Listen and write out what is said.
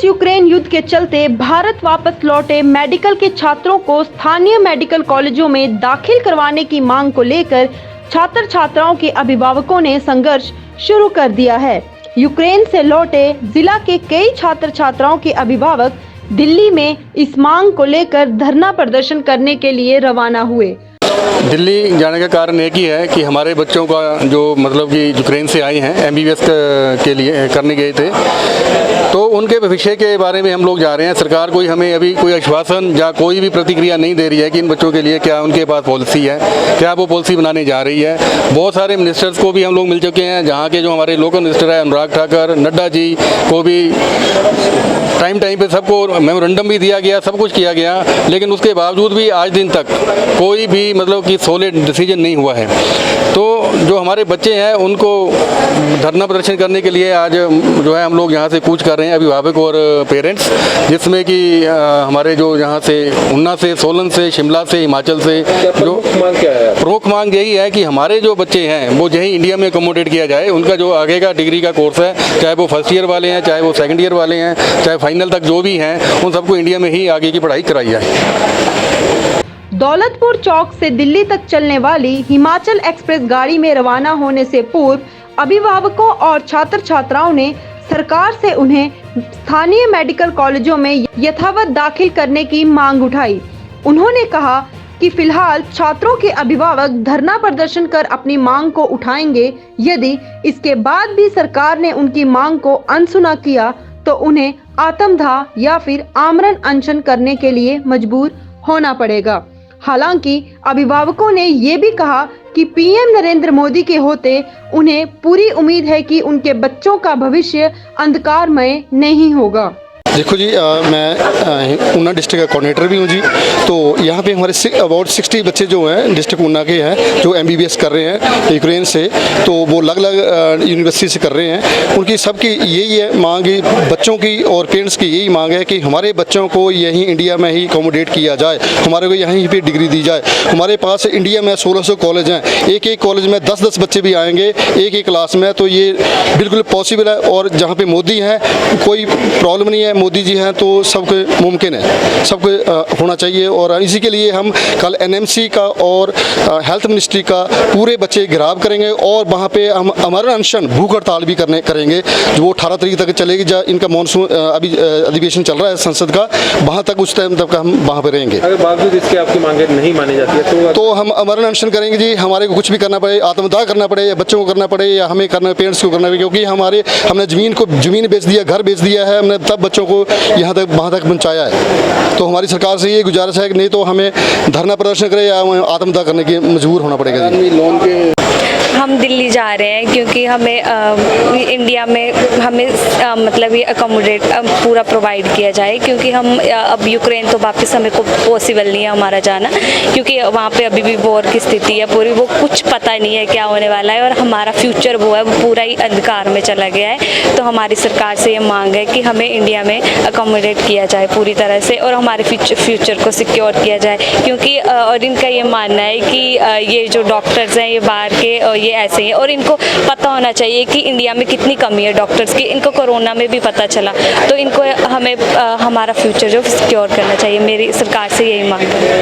रूस यूक्रेन युद्ध के चलते भारत वापस लौटे मेडिकल के छात्रों को स्थानीय मेडिकल कॉलेजों में दाखिल करवाने की मांग को लेकर छात्र छात्राओं के अभिभावकों ने संघर्ष शुरू कर दिया है। यूक्रेन से लौटे जिला के कई छात्र छात्राओं के अभिभावक दिल्ली में इस मांग को लेकर धरना प्रदर्शन करने के लिए रवाना हुए। दिल्ली जाने का कारण एक ही है कि हमारे बच्चों का जो मतलब कि यूक्रेन से आए हैं एमबीबीएस के लिए करने गए थे, तो उनके भविष्य के बारे में हम लोग जा रहे हैं। सरकार कोई हमें अभी कोई आश्वासन या कोई भी प्रतिक्रिया नहीं दे रही है कि इन बच्चों के लिए क्या उनके पास पॉलिसी है, क्या वो पॉलिसी बनाने जा रही है। बहुत सारे मिनिस्टर्स को भी हम लोग मिल चुके हैं, जहाँ के जो हमारे लोकल मिनिस्टर है अनुराग ठाकुर, नड्डा जी को भी टाइम पे सबको मेमोरेंडम भी दिया गया, सब कुछ किया गया, लेकिन उसके बावजूद भी आज दिन तक कोई भी मतलब कि सॉलिड डिसीजन नहीं हुआ है। तो जो हमारे बच्चे हैं उनको धरना प्रदर्शन करने के लिए आज जो है हम लोग यहाँ से कूच कर रहे हैं, अभिभावक और पेरेंट्स, जिसमें कि हमारे जो यहाँ से उन्ना से, सोलन से, शिमला से, हिमाचल से जो प्रमुख मांग यही है कि हमारे जो बच्चे हैं वो यही इंडिया में अकोमोडेट किया जाए। उनका जो आगे का डिग्री का कोर्स है, चाहे वो फर्स्ट ईयर वाले हैं, चाहे वो सेकंड ईयर वाले हैं, चाहे फाइनल तक जो भी हैं, उन सबको इंडिया में ही आगे की पढ़ाई कराई जाए। दौलतपुर चौक से दिल्ली तक चलने वाली हिमाचल एक्सप्रेस गाड़ी में रवाना होने से पूर्व अभिभावकों और छात्र छात्राओं ने सरकार से उन्हें स्थानीय मेडिकल कॉलेजों में यथावत दाखिल करने की मांग उठाई। उन्होंने कहा कि फिलहाल छात्रों के अभिभावक धरना प्रदर्शन कर अपनी मांग को उठाएंगे। यदि इसके बाद भी सरकार ने उनकी मांग को अनसुना किया तो उन्हें आत्मदाह या फिर आमरण अनशन करने के लिए मजबूर होना पड़ेगा। हालांकि अभिभावकों ने ये भी कहा कि पीएम नरेंद्र मोदी के होते उन्हें पूरी उम्मीद है कि उनके बच्चों का भविष्य अंधकारमय नहीं होगा। देखो जी, मैं ऊना डिस्ट्रिक्ट का कोऑर्डिनेटर भी हूँ जी। तो यहाँ पे हमारे अबाउट 60 बच्चे जो हैं डिस्ट्रिक्ट ऊना के हैं जो एमबीबीएस कर रहे हैं यूक्रेन से, तो वो अलग अलग यूनिवर्सिटी से कर रहे हैं। उनकी सबकी यही है मांग, बच्चों की और पेरेंट्स की यही मांग है कि हमारे बच्चों को यहीं इंडिया में ही अकोमोडेट किया जाए, हमारे को यहीं पे डिग्री दी जाए। हमारे पास इंडिया में 1600 कॉलेज हैं, एक एक कॉलेज में 10-10 बच्चे भी आएंगे एक एक क्लास में, तो ये बिल्कुल पॉसिबल है। और जहाँ पे मोदी हैं कोई प्रॉब्लम नहीं है, मोदी जी हैं तो सबको मुमकिन है, सबको होना चाहिए। और इसी के लिए हम कल एनएमसी का और हेल्थ मिनिस्ट्री का पूरे बच्चे घेराव करेंगे और वहाँ पे हम आमरण अनशन भूख हड़ताल भी करेंगे जो 18 तारीख तक चलेगी। जब इनका मानसून अभी अधिवेशन चल रहा है संसद का, वहाँ तक उस टाइम तक हम वहाँ पे रहेंगे। अगर बावजूद इसके आपकी मांगे नहीं मानी जाती है तो हम आमरण अनशन करेंगे जी। हमारे को कुछ भी करना पड़े, आत्मदाह करना पड़े, या बच्चों को करना पड़े, या हमें करना, पेरेंट्स को करना पड़े, क्योंकि हमने ज़मीन बेच दिया, घर बेच दिया है, हमने तब बच्चों को यहाँ तक वहाँ तक पहुँचाया है। तो हमारी सरकार से ये गुजारिश है कि नहीं तो हमें धरना प्रदर्शन करें या आत्मदाह करने की मजबूर होना पड़ेगा। लोन के हम दिल्ली जा रहे हैं क्योंकि हमें इंडिया में हमें मतलब ये अकोमोडेट पूरा प्रोवाइड किया जाए, क्योंकि हम अब यूक्रेन तो वापस हमें को पॉसिबल नहीं है हमारा जाना, क्योंकि वहाँ पे अभी भी वॉर की स्थिति है पूरी, वो कुछ पता नहीं है क्या होने वाला है और हमारा फ्यूचर वो है वो पूरा ही अंधकार में चला गया है। तो हमारी सरकार से ये मांग है कि हमें इंडिया में अकोमोडेट किया जाए पूरी तरह से और हमारे फ्यूचर को सिक्योर किया जाए, क्योंकि और इनका ये मानना है कि ये जो डॉक्टर्स हैं ये बाहर के ये ऐसे ही है और इनको पता होना चाहिए कि इंडिया में कितनी कमी है डॉक्टर्स की। इनको कोरोना में भी पता चला, तो इनको हमें हमारा फ्यूचर जो सिक्योर करना चाहिए। मेरी सरकार से यही मांग है।